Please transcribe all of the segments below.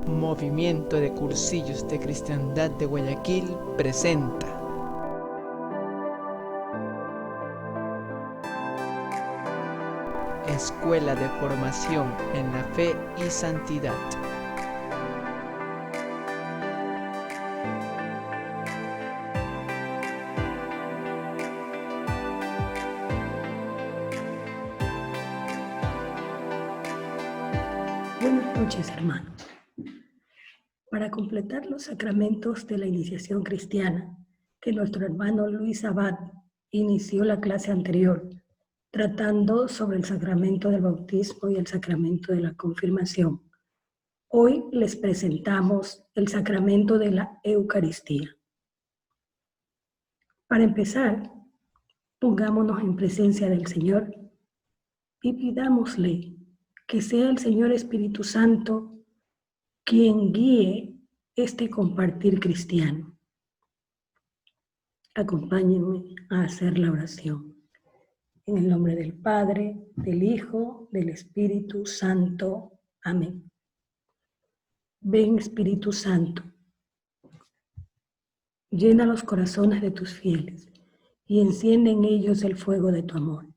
Movimiento de Cursillos de Cristiandad de Guayaquil presenta Escuela de Formación en la Fe y Santidad. Buenas noches, hermanos. Para completar los sacramentos de la iniciación cristiana, que nuestro hermano Luis Abad inició la clase anterior, tratando sobre el sacramento del bautismo y el sacramento de la confirmación, hoy les presentamos el sacramento de la Eucaristía. Para empezar, pongámonos en presencia del Señor y pidámosle que sea el Señor Espíritu Santo quien guíe este compartir cristiano. Acompáñenme a hacer la oración. En el nombre del Padre, del Hijo, del Espíritu Santo. Amén. Ven, Espíritu Santo, llena los corazones de tus fieles y enciende en ellos el fuego de tu amor.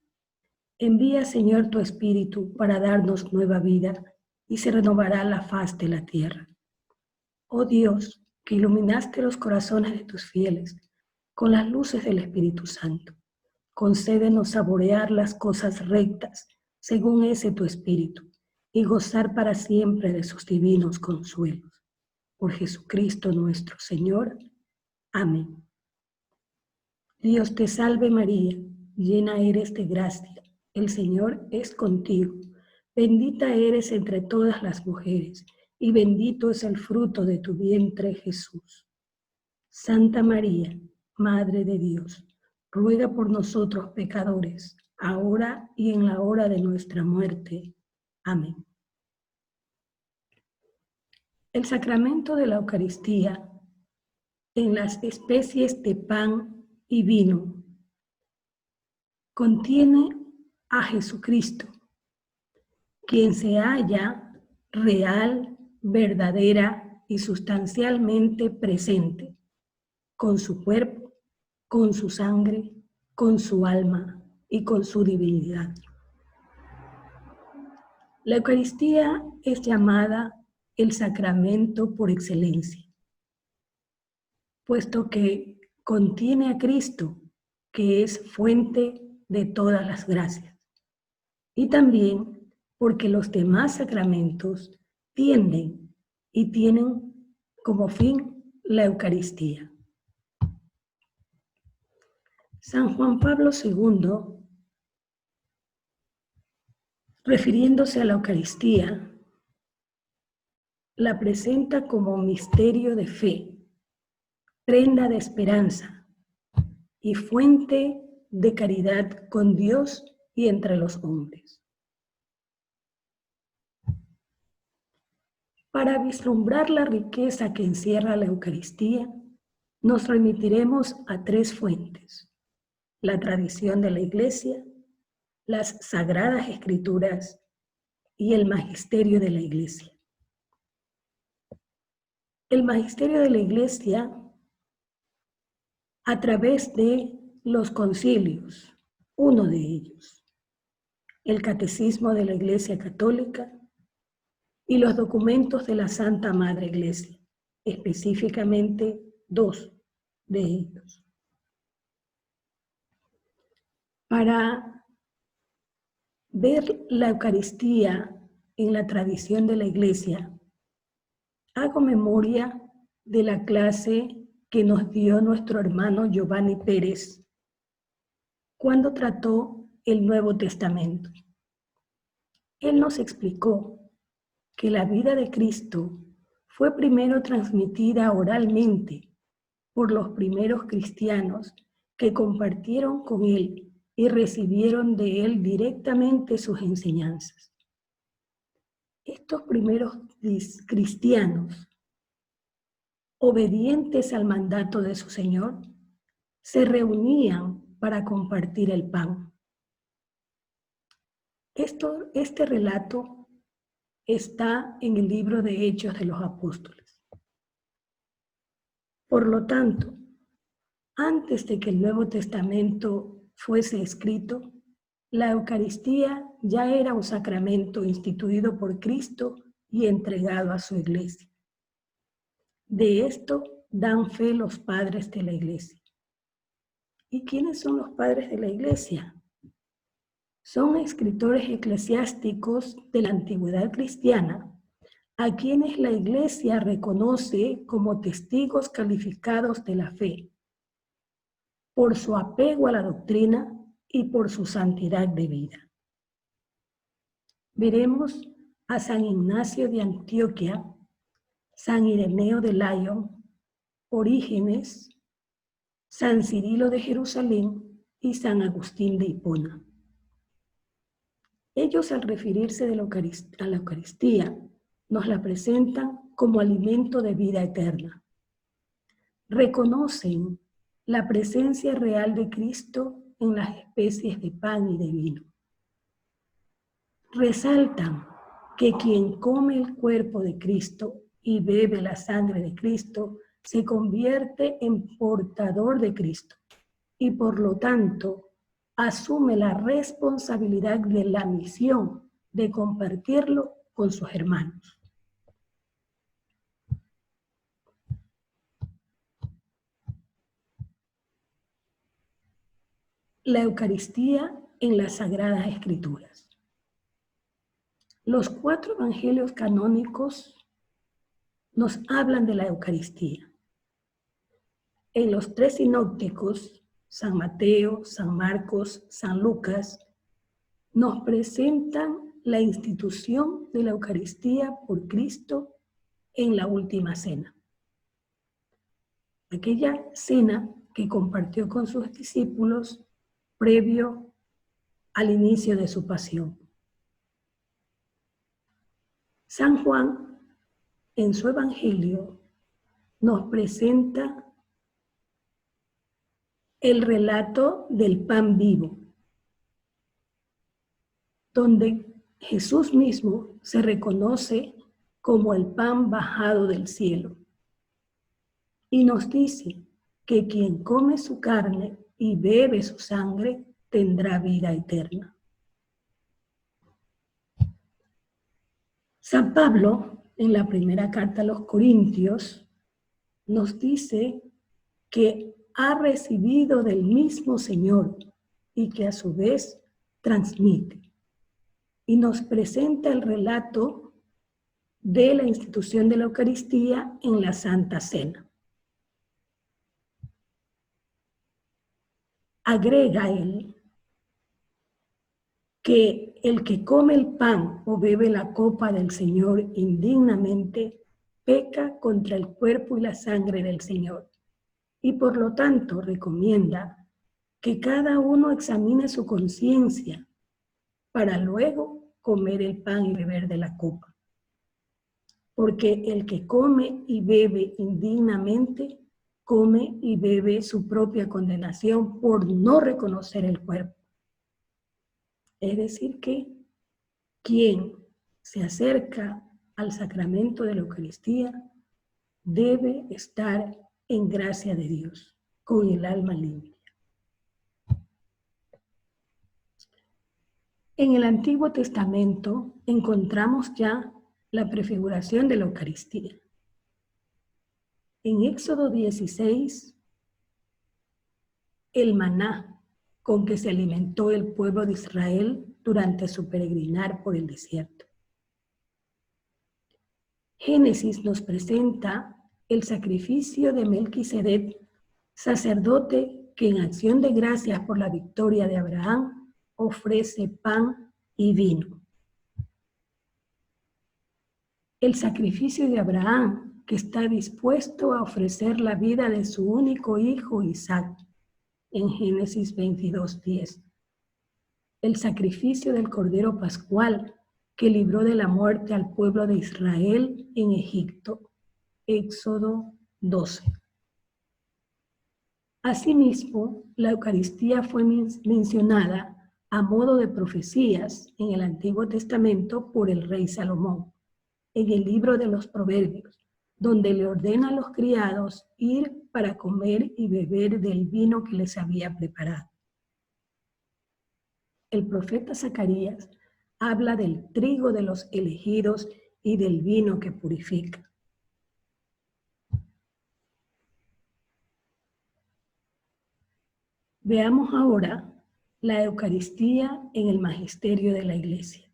Envía, Señor, tu Espíritu para darnos nueva vida y se renovará la faz de la tierra. Oh Dios, que iluminaste los corazones de tus fieles con las luces del Espíritu Santo, concédenos saborear las cosas rectas según ese tu Espíritu y gozar para siempre de sus divinos consuelos. Por Jesucristo nuestro Señor. Amén. Dios te salve María, llena eres de gracia, el Señor es contigo. Bendita eres entre todas las mujeres, y bendito es el fruto de tu vientre, Jesús. Santa María, Madre de Dios, ruega por nosotros pecadores, ahora y en la hora de nuestra muerte. Amén. El sacramento de la Eucaristía, en las especies de pan y vino, contiene a Jesucristo, quien se halla real, verdadera y sustancialmente presente, con su cuerpo, con su sangre, con su alma y con su divinidad. La Eucaristía es llamada el sacramento por excelencia, puesto que contiene a Cristo, que es fuente de todas las gracias, y también porque los demás sacramentos tienden y tienen como fin la Eucaristía. San Juan Pablo II, refiriéndose a la Eucaristía, la presenta como misterio de fe, prenda de esperanza y fuente de caridad con Dios y entre los hombres. Para vislumbrar la riqueza que encierra la Eucaristía, nos remitiremos a tres fuentes: la tradición de la Iglesia, las Sagradas Escrituras y el magisterio de la Iglesia. El magisterio de la Iglesia, a través de los concilios, uno de ellos, el Catecismo de la Iglesia Católica y los documentos de la Santa Madre Iglesia, específicamente dos de ellos. Para ver la Eucaristía en la tradición de la Iglesia, hago memoria de la clase que nos dio nuestro hermano Giovanni Pérez cuando trató el Nuevo Testamento. Él nos explicó que la vida de Cristo fue primero transmitida oralmente por los primeros cristianos que compartieron con él y recibieron de él directamente sus enseñanzas. Estos primeros cristianos, obedientes al mandato de su Señor, se reunían para compartir el pan. Este relato está en el libro de Hechos de los Apóstoles. Por lo tanto, antes de que el Nuevo Testamento fuese escrito, la Eucaristía ya era un sacramento instituido por Cristo y entregado a su Iglesia. De esto dan fe los padres de la Iglesia. ¿Y quiénes son los padres de la Iglesia? Son escritores eclesiásticos de la antigüedad cristiana, a quienes la Iglesia reconoce como testigos calificados de la fe, por su apego a la doctrina y por su santidad de vida. Veremos a San Ignacio de Antioquía, San Ireneo de Lyon, Orígenes, San Cirilo de Jerusalén y San Agustín de Hipona. Ellos, al referirse a la Eucaristía, nos la presentan como alimento de vida eterna. Reconocen la presencia real de Cristo en las especies de pan y de vino. Resaltan que quien come el cuerpo de Cristo y bebe la sangre de Cristo se convierte en portador de Cristo y por lo tanto asume la responsabilidad de la misión de compartirlo con sus hermanos. La Eucaristía en las Sagradas Escrituras. Los 4 evangelios canónicos nos hablan de la Eucaristía. En los 3 sinópticos, San Mateo, San Marcos, San Lucas, nos presentan la institución de la Eucaristía por Cristo en la última cena. Aquella cena que compartió con sus discípulos previo al inicio de su pasión. San Juan, en su Evangelio, nos presenta el relato del pan vivo, donde Jesús mismo se reconoce como el pan bajado del cielo. Y nos dice que quien come su carne y bebe su sangre tendrá vida eterna. San Pablo, en la primera carta a los Corintios, nos dice que ha recibido del mismo Señor y que a su vez transmite. Y nos presenta el relato de la institución de la Eucaristía en la Santa Cena. Agrega él que el que come el pan o bebe la copa del Señor indignamente peca contra el cuerpo y la sangre del Señor. Y por lo tanto recomienda que cada uno examine su conciencia para luego comer el pan y beber de la copa. Porque el que come y bebe indignamente, come y bebe su propia condenación por no reconocer el cuerpo. Es decir que quien se acerca al sacramento de la Eucaristía debe estar en gracia de Dios, con el alma limpia. En el Antiguo Testamento encontramos ya la prefiguración de la Eucaristía. En Éxodo 16, el maná con que se alimentó el pueblo de Israel durante su peregrinar por el desierto. Génesis nos presenta el sacrificio de Melquisedec, sacerdote que en acción de gracias por la victoria de Abraham ofrece pan y vino. El sacrificio de Abraham, que está dispuesto a ofrecer la vida de su único hijo Isaac, en Génesis 22:10. El sacrificio del Cordero Pascual, que libró de la muerte al pueblo de Israel en Egipto, Éxodo 12. Asimismo, la Eucaristía fue mencionada a modo de profecías en el Antiguo Testamento por el rey Salomón. en el libro de los Proverbios, donde le ordena a los criados ir para comer y beber del vino que les había preparado. El profeta Zacarías habla del trigo de los elegidos y del vino que purifica. Veamos ahora la Eucaristía en el magisterio de la Iglesia.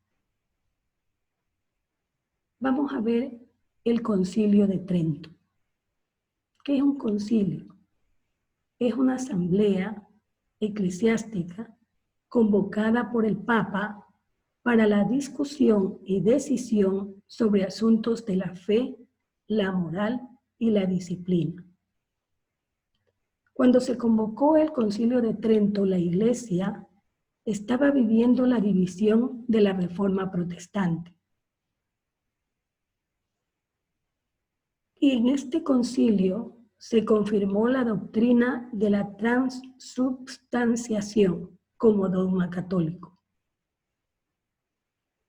Vamos a ver el Concilio de Trento. ¿Qué es un concilio? Es una asamblea eclesiástica convocada por el Papa para la discusión y decisión sobre asuntos de la fe, la moral y la disciplina. Cuando se convocó el Concilio de Trento, la Iglesia estaba viviendo la división de la Reforma Protestante. Y en este concilio se confirmó la doctrina de la transubstanciación como dogma católico,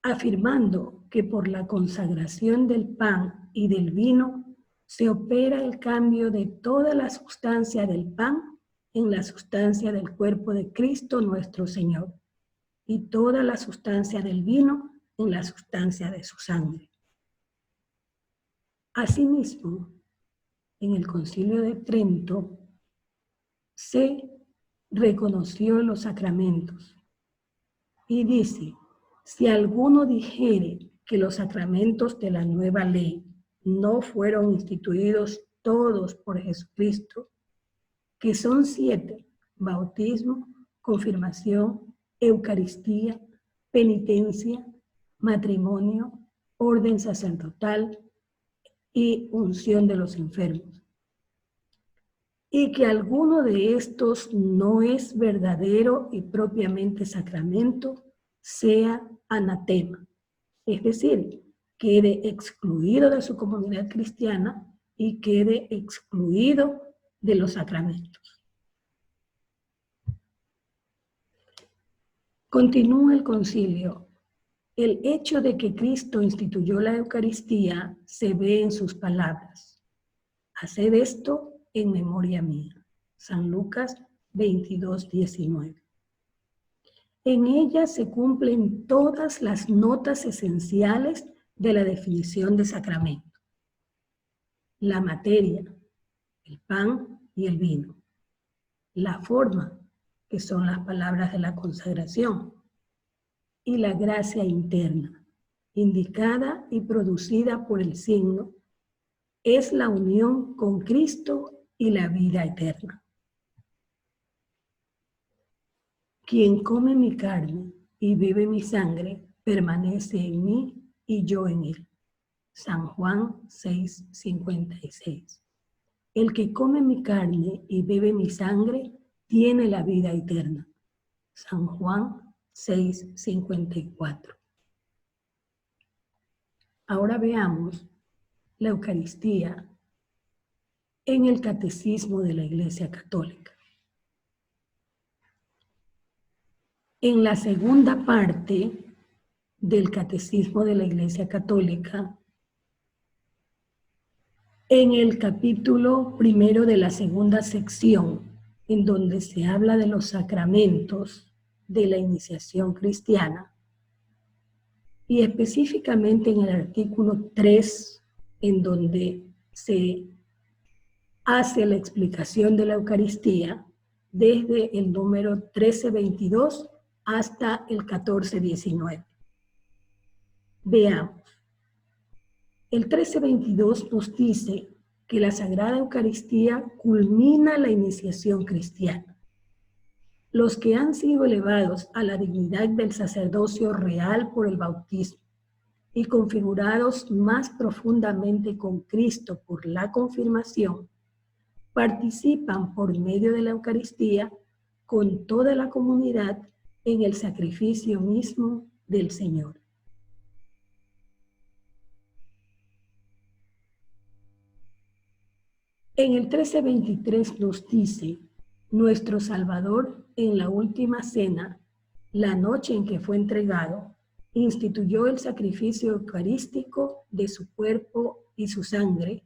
afirmando que por la consagración del pan y del vino se opera el cambio de toda la sustancia del pan en la sustancia del cuerpo de Cristo nuestro Señor, y toda la sustancia del vino en la sustancia de su sangre. Asimismo, en el Concilio de Trento se reconoció los sacramentos y dice: si alguno dijere que los sacramentos de la nueva ley no fueron instituidos todos por Jesucristo, que son 7, bautismo, confirmación, Eucaristía, penitencia, matrimonio, orden sacerdotal y unción de los enfermos, y que alguno de estos no es verdadero y propiamente sacramento, sea anatema, es decir, quede excluido de su comunidad cristiana y quede excluido de los sacramentos. Continúa el concilio. El hecho de que Cristo instituyó la Eucaristía se ve en sus palabras: haced esto en memoria mía. San Lucas 22:19. En ella se cumplen todas las notas esenciales de la definición de sacramento: la materia, el pan y el vino; la forma, que son las palabras de la consagración; y la gracia interna, indicada y producida por el signo, es la unión con Cristo y la vida eterna. Quien come mi carne y bebe mi sangre, permanece en mí y yo en él. San Juan 6:56. El que come mi carne y bebe mi sangre, tiene la vida eterna. San Juan 6:54. Ahora veamos la Eucaristía en el Catecismo de la Iglesia Católica. En la segunda parte del Catecismo de la Iglesia Católica, en el capítulo 1 de la segunda sección, en donde se habla de los sacramentos de la iniciación cristiana, y específicamente en el artículo 3, en donde se hace la explicación de la Eucaristía desde el número 1322 hasta el 1419. Veamos. El 1322 nos dice que la Sagrada Eucaristía culmina la iniciación cristiana. Los que han sido elevados a la dignidad del sacerdocio real por el bautismo y configurados más profundamente con Cristo por la confirmación, participan por medio de la Eucaristía con toda la comunidad en el sacrificio mismo del Señor. En el 1323 nos dice: nuestro Salvador en la última cena, la noche en que fue entregado, instituyó el sacrificio eucarístico de su cuerpo y su sangre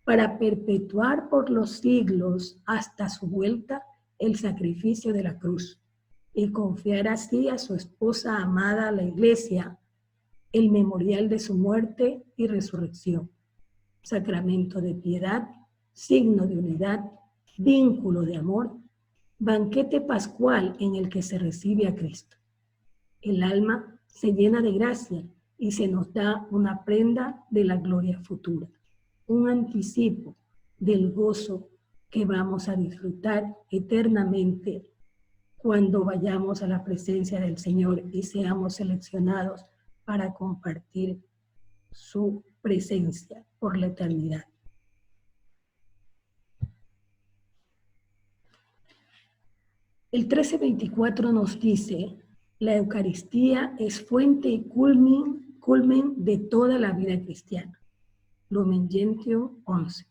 para perpetuar por los siglos hasta su vuelta el sacrificio de la cruz y confiar así a su esposa amada, la Iglesia, el memorial de su muerte y resurrección, sacramento de piedad, signo de unidad, vínculo de amor, banquete pascual en el que se recibe a Cristo. El alma se llena de gracia y se nos da una prenda de la gloria futura, un anticipo del gozo que vamos a disfrutar eternamente cuando vayamos a la presencia del Señor y seamos seleccionados para compartir su presencia por la eternidad. El 1324 nos dice: la Eucaristía es fuente y culmen de toda la vida cristiana. Lumen Gentium 11.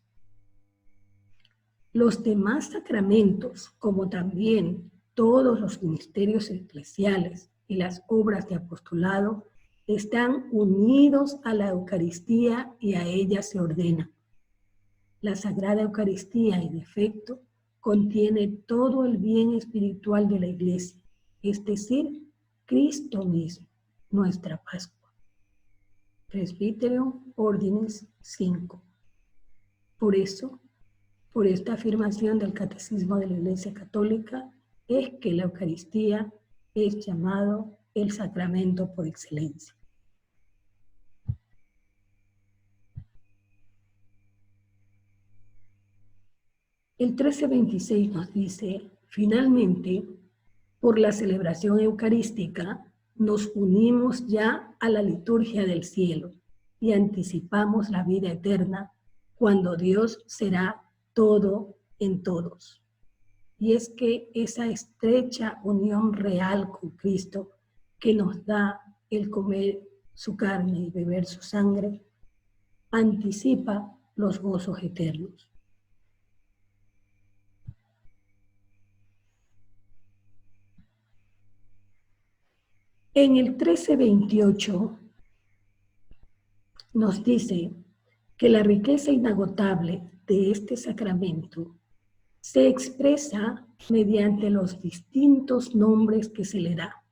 Los demás sacramentos, como también todos los ministerios eclesiales y las obras de apostolado, están unidos a la Eucaristía y a ella se ordenan. La Sagrada Eucaristía, en efecto, contiene todo el bien espiritual de la Iglesia, es decir, Cristo mismo, nuestra Pascua. Presbyterium Ordinis 5. Por eso, por esta afirmación del Catecismo de la Iglesia Católica, es que la Eucaristía es llamado el sacramento por excelencia. El 1326 nos dice: finalmente, por la celebración eucarística, nos unimos ya a la liturgia del cielo y anticipamos la vida eterna cuando Dios será todo en todos. Y es que esa estrecha unión real con Cristo que nos da el comer su carne y beber su sangre, anticipa los gozos eternos. En el 1328 nos dice que la riqueza inagotable de este sacramento se expresa mediante los distintos nombres que se le da.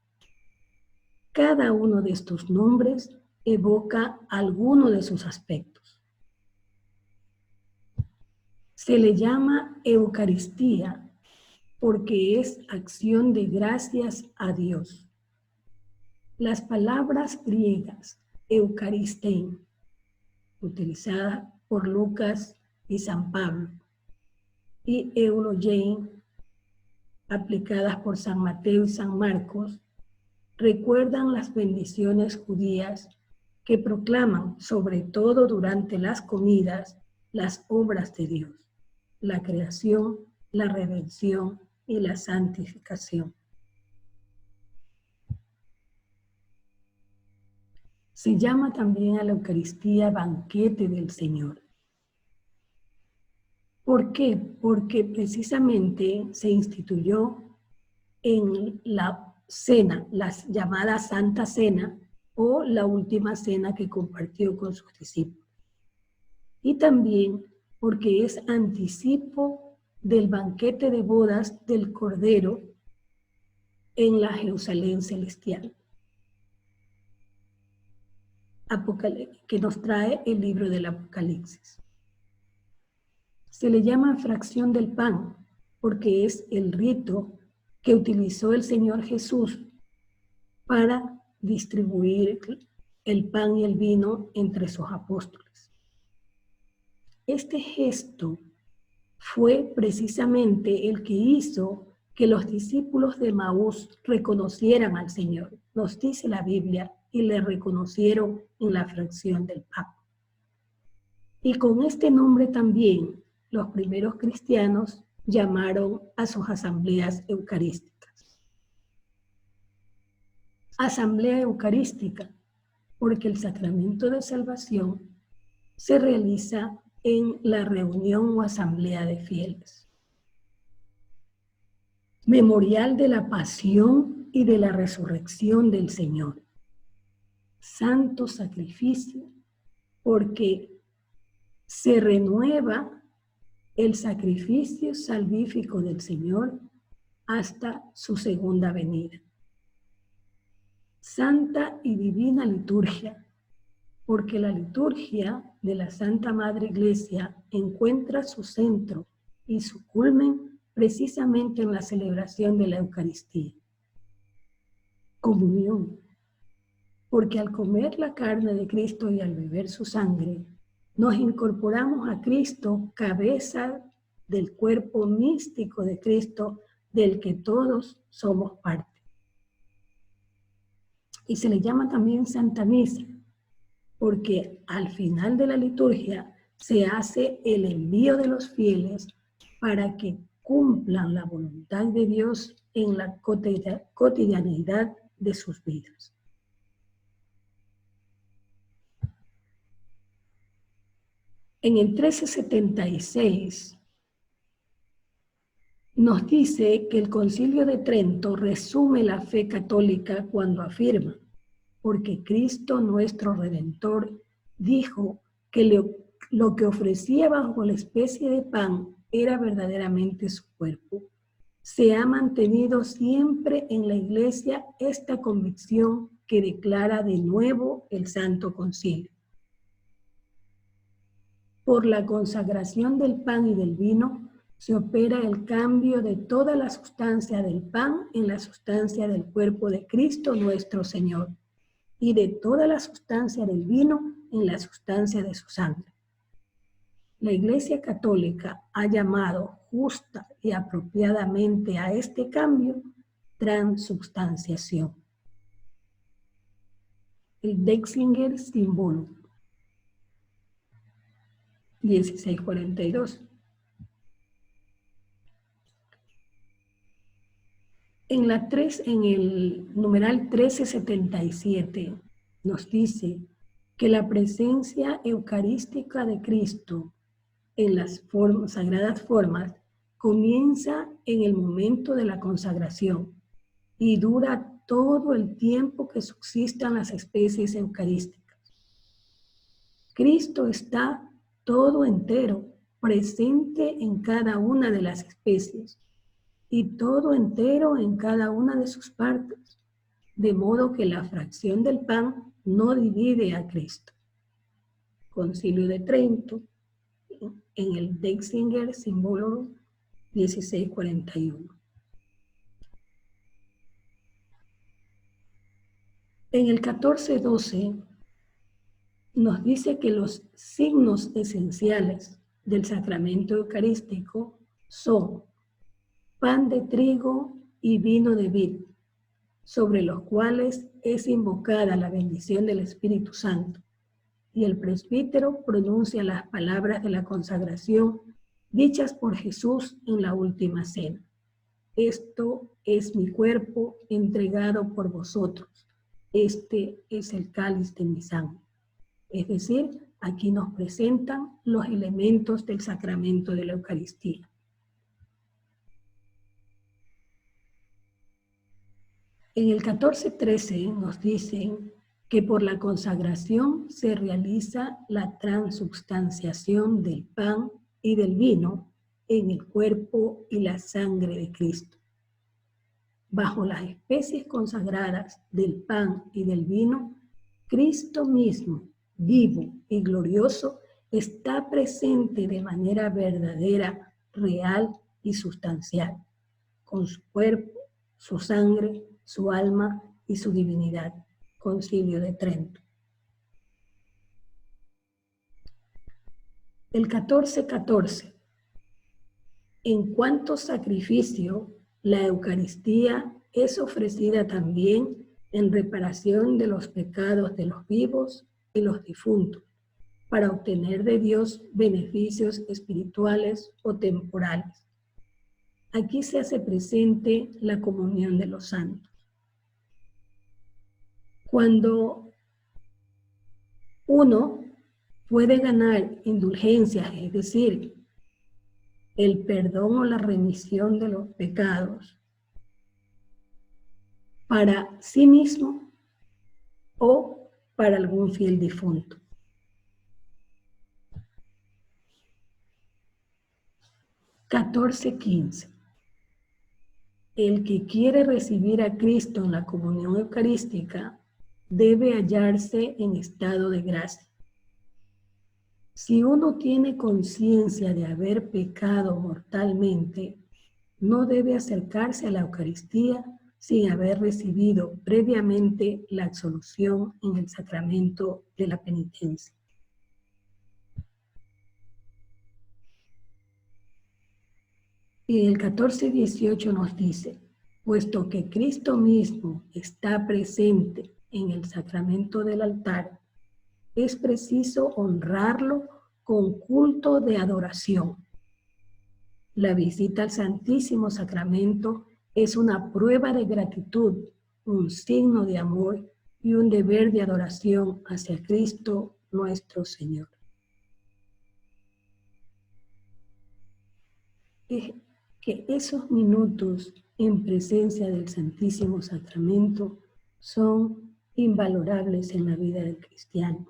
Cada uno de estos nombres evoca alguno de sus aspectos. Se le llama Eucaristía porque es acción de gracias a Dios. Las palabras griegas Eucaristein, utilizadas por Lucas y San Pablo, y Eulogein, aplicadas por San Mateo y San Marcos, recuerdan las bendiciones judías que proclaman, sobre todo durante las comidas, las obras de Dios, la creación, la redención y la santificación. Se llama también a la Eucaristía banquete del Señor. ¿Por qué? Porque precisamente se instituyó en la cena, la llamada Santa Cena, o la última cena que compartió con sus discípulos. Y también porque es anticipo del banquete de bodas del Cordero en la Jerusalén celestial, que nos trae el libro del Apocalipsis. Se le llama fracción del pan porque es el rito que utilizó el Señor Jesús para distribuir el pan y el vino entre sus apóstoles. Este gesto fue precisamente el que hizo que los discípulos de Maús reconocieran al Señor. Nos dice la Biblia, y le reconocieron en la fracción del pan. Y con este nombre también los primeros cristianos llamaron a sus asambleas eucarísticas. Asamblea eucarística, porque el sacramento de salvación se realiza en la reunión o asamblea de fieles. Memorial de la pasión y de la resurrección del Señor. santo sacrificio, porque se renueva el sacrificio salvífico del Señor hasta su segunda venida. Santa y divina liturgia, porque la liturgia de la Santa Madre Iglesia encuentra su centro y su culmen precisamente en la celebración de la Eucaristía. Comunión, porque al comer la carne de Cristo y al beber su sangre, nos incorporamos a Cristo, cabeza del cuerpo místico de Cristo, del que todos somos parte. Y se le llama también Santa Misa, porque al final de la liturgia se hace el envío de los fieles para que cumplan la voluntad de Dios en la cotidianidad de sus vidas. En el 1376 nos dice que el Concilio de Trento resume la fe católica cuando afirma: porque Cristo nuestro Redentor dijo que lo que ofrecía bajo la especie de pan era verdaderamente su cuerpo. Se ha mantenido siempre en la Iglesia esta convicción que declara de nuevo el Santo Concilio. Por la consagración del pan y del vino se opera el cambio de toda la sustancia del pan en la sustancia del cuerpo de Cristo nuestro Señor, y de toda la sustancia del vino en la sustancia de su sangre. La Iglesia Católica ha llamado justa y apropiadamente a este cambio transubstanciación. El Denzinger Symbolum, 1642. En el numeral 1377 nos dice que la presencia eucarística de Cristo en las sagradas formas comienza en el momento de la consagración y dura todo el tiempo que subsistan las especies eucarísticas. Cristo está todo entero, presente en cada una de las especies y todo entero en cada una de sus partes, de modo que la fracción del pan no divide a Cristo. Concilio de Trento, en el Denzinger Symbolum 1641. En el 1412 nos dice que los signos esenciales del sacramento eucarístico son pan de trigo y vino de vid, sobre los cuales es invocada la bendición del Espíritu Santo, y el presbítero pronuncia las palabras de la consagración dichas por Jesús en la última cena. Esto es mi cuerpo entregado por vosotros. Este es el cáliz de mi sangre. Es decir, aquí nos presentan los elementos del sacramento de la Eucaristía. En el 1413 nos dicen que por la consagración se realiza la transubstanciación del pan y del vino en el cuerpo y la sangre de Cristo. Bajo las especies consagradas del pan y del vino, Cristo mismo, vivo y glorioso, está presente de manera verdadera, real y sustancial, con su cuerpo, su sangre, su alma y su divinidad. Concilio de Trento. El 1414. En cuanto sacrificio, la Eucaristía es ofrecida también en reparación de los pecados de los vivos y los difuntos, para obtener de Dios beneficios espirituales o temporales. Aquí se hace presente la comunión de los santos. Cuando uno puede ganar indulgencias, es decir, el perdón o la remisión de los pecados para sí mismo o para algún fiel difunto. (14:15). El que quiere recibir a Cristo en la comunión eucarística debe hallarse en estado de gracia. Si uno tiene conciencia de haber pecado mortalmente, no debe acercarse a la Eucaristía sin haber recibido previamente la absolución en el sacramento de la penitencia. Y el 14:18 nos dice: puesto que Cristo mismo está presente en el sacramento del altar, es preciso honrarlo con culto de adoración. La visita al Santísimo Sacramento es una prueba de gratitud, un signo de amor y un deber de adoración hacia Cristo nuestro Señor. Que esos minutos en presencia del Santísimo Sacramento son invalorables en la vida del cristiano.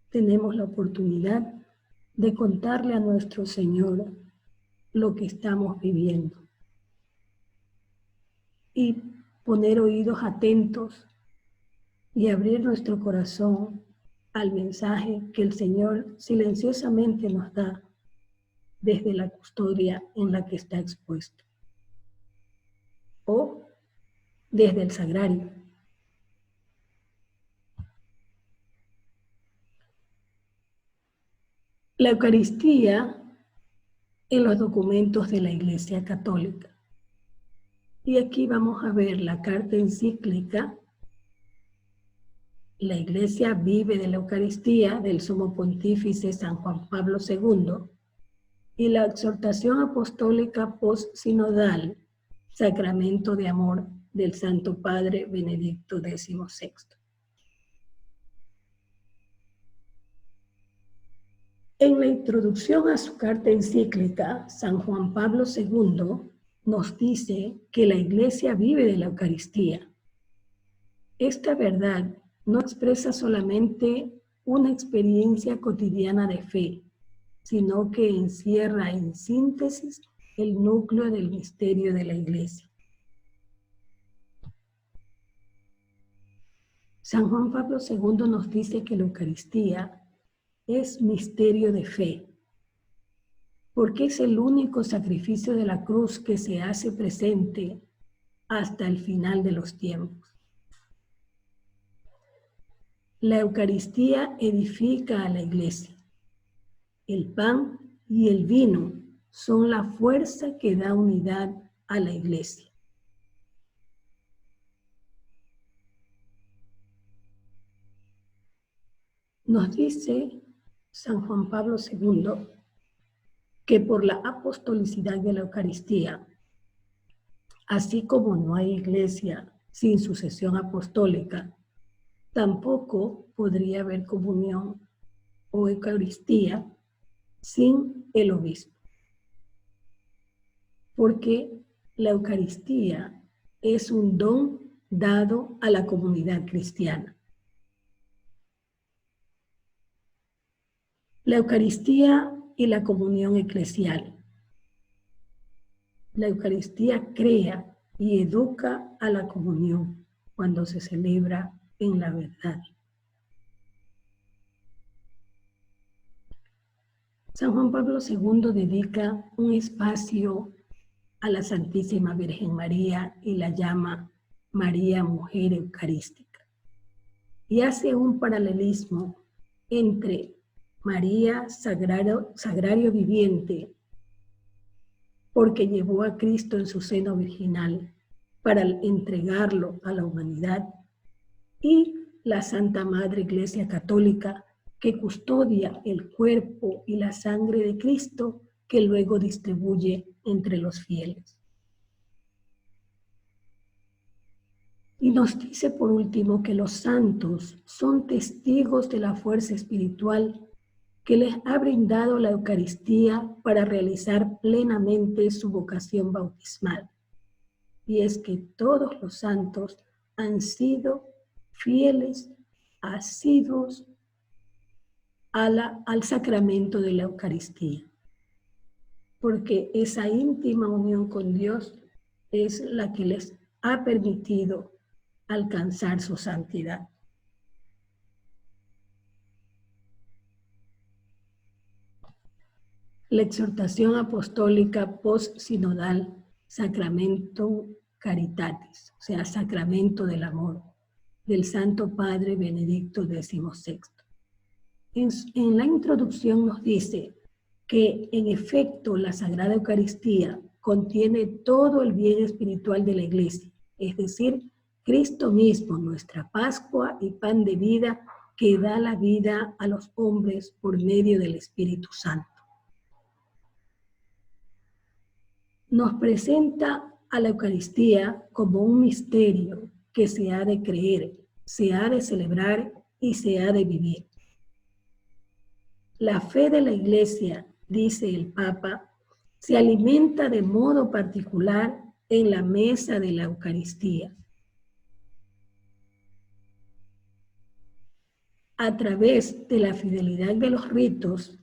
Tenemos la oportunidad de contarle a nuestro Señor lo que estamos viviendo y poner oídos atentos y abrir nuestro corazón al mensaje que el Señor silenciosamente nos da desde la custodia en la que está expuesto, o desde el sagrario. La Eucaristía en los documentos de la Iglesia Católica. Y aquí vamos a ver la carta encíclica La Iglesia vive de la Eucaristía del Sumo Pontífice San Juan Pablo II y la exhortación apostólica post-sinodal Sacramento de Amor del Santo Padre Benedicto XVI. En la introducción a su carta encíclica, San Juan Pablo II nos dice que la Iglesia vive de la Eucaristía. Esta verdad no expresa solamente una experiencia cotidiana de fe, sino que encierra en síntesis el núcleo del misterio de la Iglesia. San Juan Pablo II nos dice que la Eucaristía es misterio de fe, porque es el único sacrificio de la cruz que se hace presente hasta el final de los tiempos. La Eucaristía edifica a la Iglesia. El pan y el vino son la fuerza que da unidad a la Iglesia. Nos dice San Juan Pablo II que por la apostolicidad de la Eucaristía, así como no hay iglesia sin sucesión apostólica, tampoco podría haber comunión o Eucaristía sin el obispo. Porque la Eucaristía es un don dado a la comunidad cristiana. La Eucaristía y la comunión eclesial. La Eucaristía crea y educa a la comunión cuando se celebra en la verdad. San Juan Pablo II dedica un espacio a la Santísima Virgen María y la llama María Mujer Eucarística. Y hace un paralelismo entre María Sagrario Viviente, porque llevó a Cristo en su seno virginal para entregarlo a la humanidad, y la Santa Madre Iglesia Católica, que custodia el cuerpo y la sangre de Cristo, que luego distribuye entre los fieles. Y nos dice por último que los santos son testigos de la fuerza espiritual que les ha brindado la Eucaristía para realizar plenamente su vocación bautismal. Y es que todos los santos han sido fieles, asiduos al sacramento de la Eucaristía, porque esa íntima unión con Dios es la que les ha permitido alcanzar su santidad. La exhortación apostólica post-sinodal Sacramentum Caritatis, o sea, Sacramento del Amor, del Santo Padre Benedicto XVI. En la introducción nos dice que en efecto la Sagrada Eucaristía contiene todo el bien espiritual de la Iglesia, es decir, Cristo mismo, nuestra Pascua y pan de vida que da la vida a los hombres por medio del Espíritu Santo. Nos presenta a la Eucaristía como un misterio que se ha de creer, se ha de celebrar y se ha de vivir. La fe de la Iglesia, dice el Papa, se alimenta de modo particular en la mesa de la Eucaristía. A través de la fidelidad de los ritos,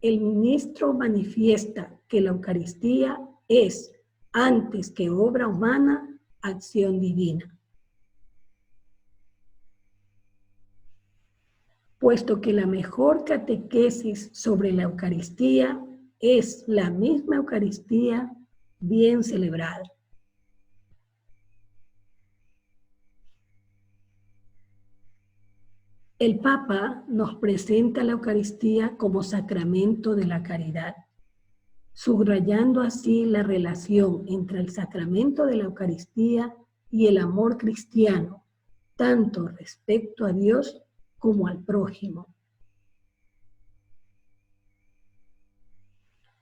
el ministro manifiesta que la Eucaristía es, antes que obra humana, acción divina. Puesto que la mejor catequesis sobre la Eucaristía es la misma Eucaristía bien celebrada. El Papa nos presenta la Eucaristía como sacramento de la caridad, subrayando así la relación entre el sacramento de la Eucaristía y el amor cristiano, tanto respecto a Dios como al prójimo.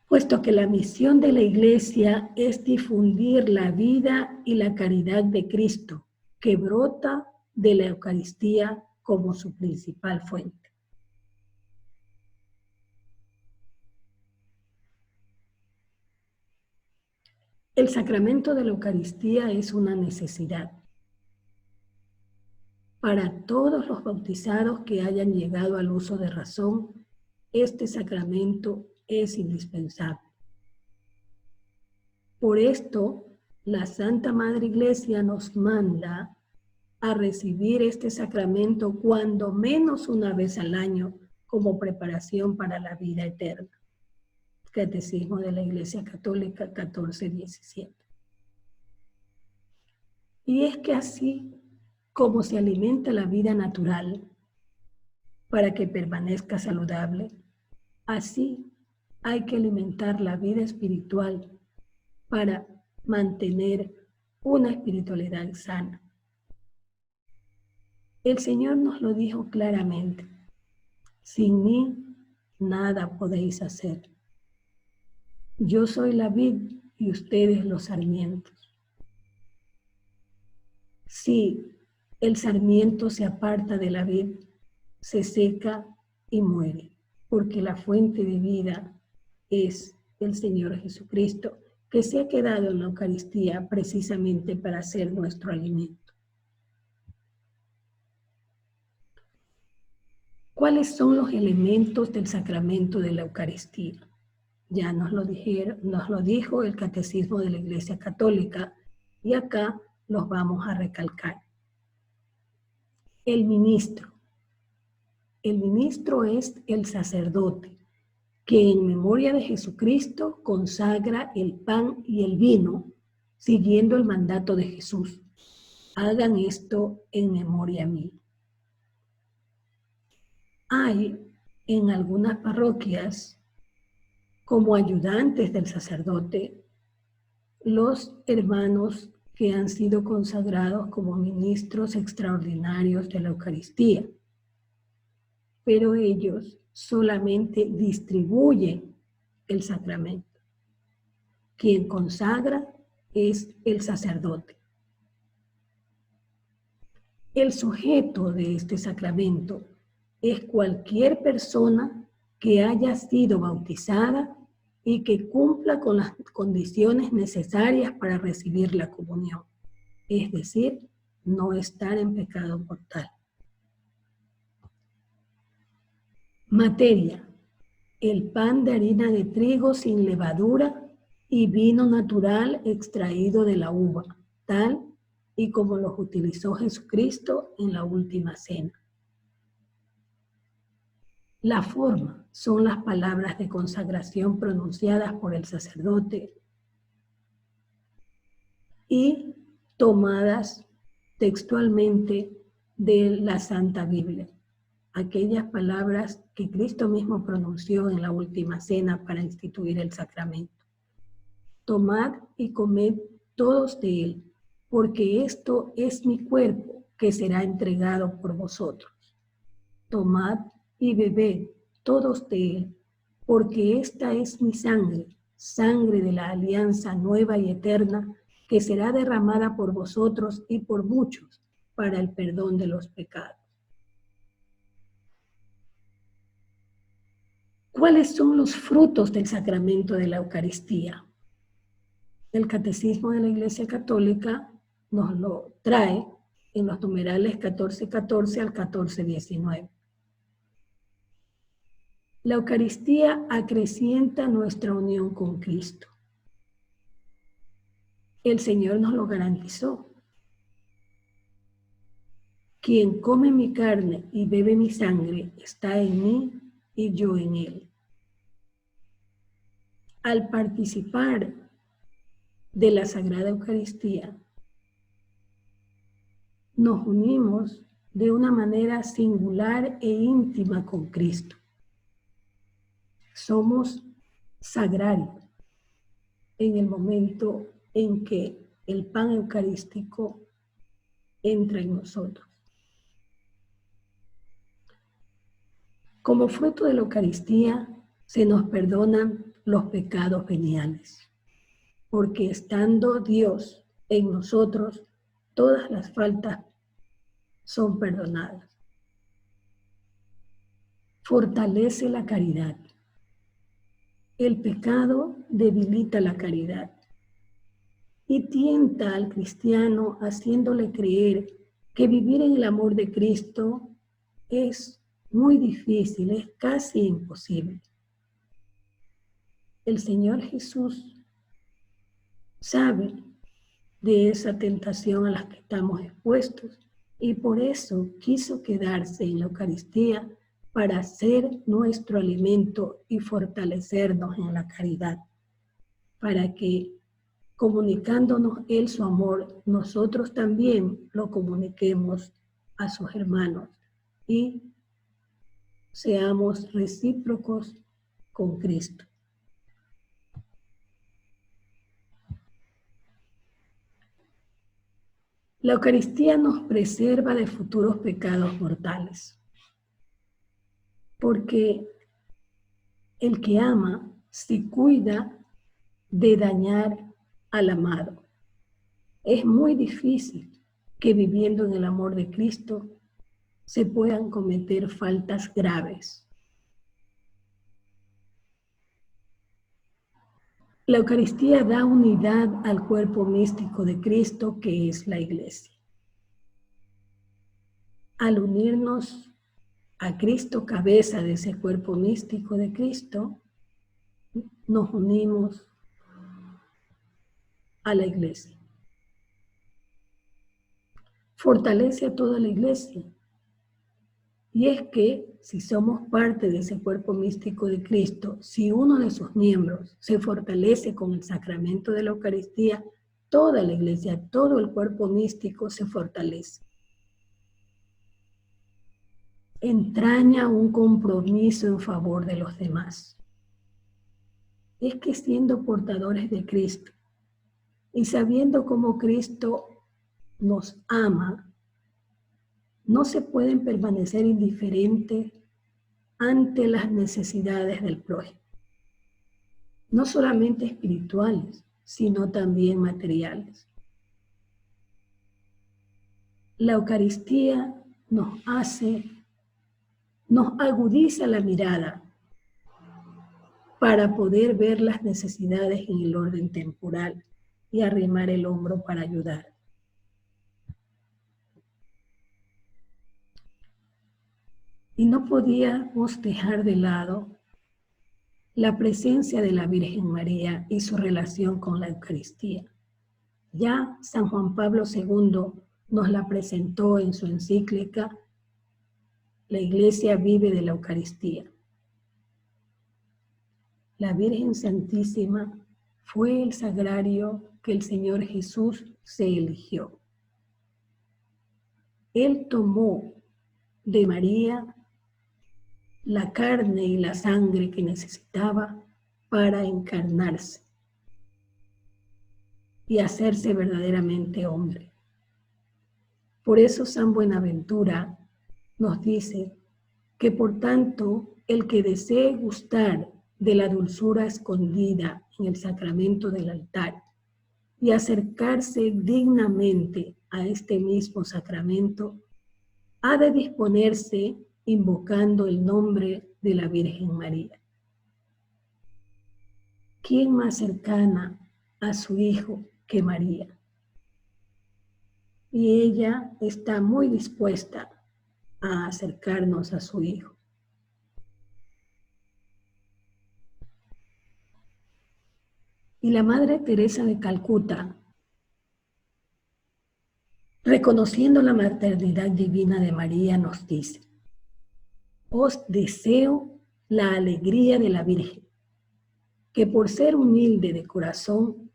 Puesto que la misión de la Iglesia es difundir la vida y la caridad de Cristo, que brota de la Eucaristía como su principal fuente. El sacramento de la Eucaristía es una necesidad para todos los bautizados que hayan llegado al uso de razón. Este sacramento es indispensable. Por esto, la Santa Madre Iglesia nos manda a recibir este sacramento cuando menos una vez al año como preparación para la vida eterna. Catecismo de la Iglesia Católica 14:17. Y es que así como se alimenta la vida natural para que permanezca saludable, así hay que alimentar la vida espiritual para mantener una espiritualidad sana. El Señor nos lo dijo claramente: sin mí nada podéis hacer. Yo soy la vid y ustedes los sarmientos. Si el sarmiento se aparta de la vid, se seca y muere, porque la fuente de vida es el Señor Jesucristo, que se ha quedado en la Eucaristía precisamente para ser nuestro alimento. ¿Cuáles son los elementos del sacramento de la Eucaristía? Ya nos lo dijo el Catecismo de la Iglesia Católica y acá los vamos a recalcar. El ministro. El ministro es el sacerdote que en memoria de Jesucristo consagra el pan y el vino siguiendo el mandato de Jesús. Hagan esto en memoria mía. Hay en algunas parroquias, como ayudantes del sacerdote, los hermanos que han sido consagrados como ministros extraordinarios de la Eucaristía. Pero ellos solamente distribuyen el sacramento. Quien consagra es el sacerdote. El sujeto de este sacramento es cualquier persona que haya sido bautizada y que cumpla con las condiciones necesarias para recibir la comunión, es decir, no estar en pecado mortal. Materia: el pan de harina de trigo sin levadura y vino natural extraído de la uva, tal y como los utilizó Jesucristo en la última cena. La forma son las palabras de consagración pronunciadas por el sacerdote y tomadas textualmente de la Santa Biblia. Aquellas palabras que Cristo mismo pronunció en la última cena para instituir el sacramento. Tomad y comed todos de él, porque esto es mi cuerpo que será entregado por vosotros. Tomad y bebed todos de él, porque esta es mi sangre, sangre de la alianza nueva y eterna, que será derramada por vosotros y por muchos para el perdón de los pecados. ¿Cuáles son los frutos del sacramento de la Eucaristía? El Catecismo de la Iglesia Católica nos lo trae en los numerales 1414 al 1419. La Eucaristía acrecienta nuestra unión con Cristo. El Señor nos lo garantizó. Quien come mi carne y bebe mi sangre está en mí y yo en él. Al participar de la Sagrada Eucaristía, nos unimos de una manera singular e íntima con Cristo. Somos sagrarios en el momento en que el pan eucarístico entra en nosotros. Como fruto de la Eucaristía se nos perdonan los pecados veniales, porque estando Dios en nosotros, todas las faltas son perdonadas. Fortalece la caridad. El pecado debilita la caridad y tienta al cristiano haciéndole creer que vivir en el amor de Cristo es muy difícil, es casi imposible. El Señor Jesús sabe de esa tentación a la que estamos expuestos y por eso quiso quedarse en la Eucaristía para ser nuestro alimento y fortalecernos en la caridad, para que comunicándonos Él su amor, nosotros también lo comuniquemos a sus hermanos y seamos recíprocos con Cristo. La Eucaristía nos preserva de futuros pecados mortales, porque el que ama se cuida de dañar al amado. Es muy difícil que viviendo en el amor de Cristo se puedan cometer faltas graves. La Eucaristía da unidad al cuerpo místico de Cristo, que es la Iglesia. Al unirnos a Cristo, cabeza de ese cuerpo místico de Cristo, nos unimos a la Iglesia. Fortalece a toda la Iglesia. Y es que si somos parte de ese cuerpo místico de Cristo, si uno de sus miembros se fortalece con el sacramento de la Eucaristía, toda la Iglesia, todo el cuerpo místico se fortalece. Entraña un compromiso en favor de los demás. Es que siendo portadores de Cristo y sabiendo cómo Cristo nos ama, no se pueden permanecer indiferentes ante las necesidades del prójimo, no solamente espirituales, sino también materiales. La Eucaristía nos agudiza la mirada para poder ver las necesidades en el orden temporal y arrimar el hombro para ayudar. Y no podíamos dejar de lado la presencia de la Virgen María y su relación con la Eucaristía. Ya San Juan Pablo II nos la presentó en su encíclica La Iglesia vive de la Eucaristía. La Virgen Santísima fue el sagrario que el Señor Jesús se eligió. Él tomó de María la carne y la sangre que necesitaba para encarnarse y hacerse verdaderamente hombre. Por eso San Buenaventura nos dice que por tanto el que desee gustar de la dulzura escondida en el sacramento del altar y acercarse dignamente a este mismo sacramento, ha de disponerse invocando el nombre de la Virgen María. ¿Quién más cercana a su Hijo que María? Y ella está muy dispuesta a acercarnos a su Hijo. Y la Madre Teresa de Calcuta, reconociendo la maternidad divina de María, nos dice: os deseo la alegría de la Virgen, que por ser humilde de corazón,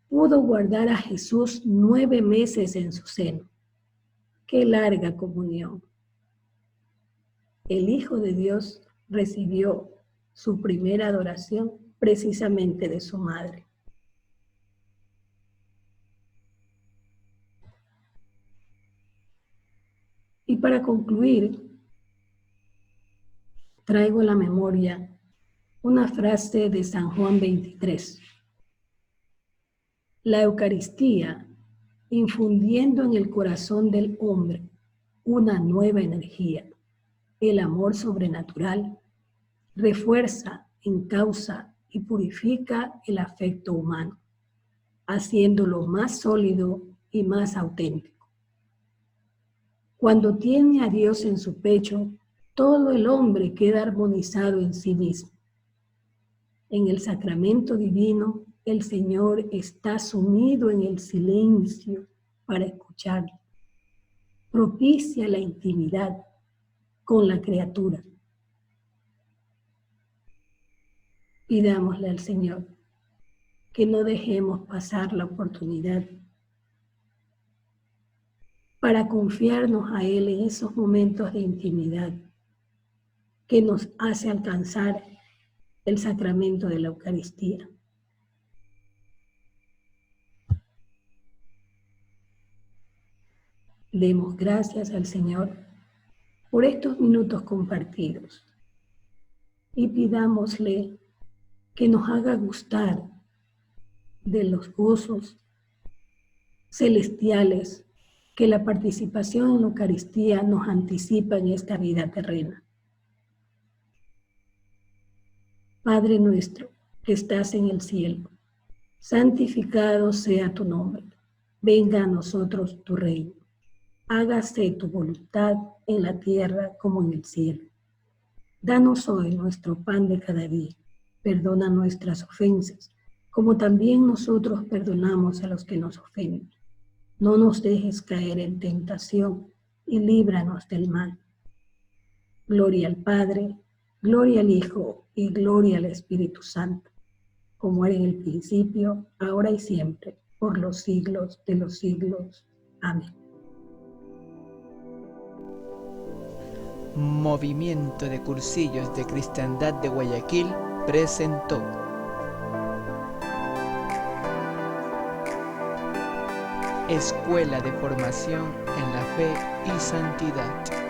pudo guardar a Jesús 9 meses en su seno. ¡Qué larga comunión! El Hijo de Dios recibió su primera adoración precisamente de su madre. Y para concluir, traigo a la memoria una frase de San Juan 23. La Eucaristía, infundiendo en el corazón del hombre una nueva energía, el amor sobrenatural, refuerza, encausa y purifica el afecto humano, haciéndolo más sólido y más auténtico. Cuando tiene a Dios en su pecho, todo el hombre queda armonizado en sí mismo. En el sacramento divino, el Señor está sumido en el silencio para escucharlo. Propicia la intimidad con la criatura. Pidámosle al Señor que no dejemos pasar la oportunidad para confiarnos a Él en esos momentos de intimidad que nos hace alcanzar el sacramento de la Eucaristía. Demos gracias al Señor por estos minutos compartidos y pidámosle que nos haga gustar de los gozos celestiales que la participación en la Eucaristía nos anticipa en esta vida terrena. Padre nuestro que estás en el cielo, santificado sea tu nombre. Venga a nosotros tu reino. Hágase tu voluntad en la tierra como en el cielo. Danos hoy nuestro pan de cada día. Perdona nuestras ofensas, como también nosotros perdonamos a los que nos ofenden. No nos dejes caer en tentación y líbranos del mal. Gloria al Padre, gloria al Hijo y gloria al Espíritu Santo, como era en el principio, ahora y siempre, por los siglos de los siglos. Amén. Movimiento de Cursillos de Cristiandad de Guayaquil presentó Escuela de Formación en la Fe y Santidad.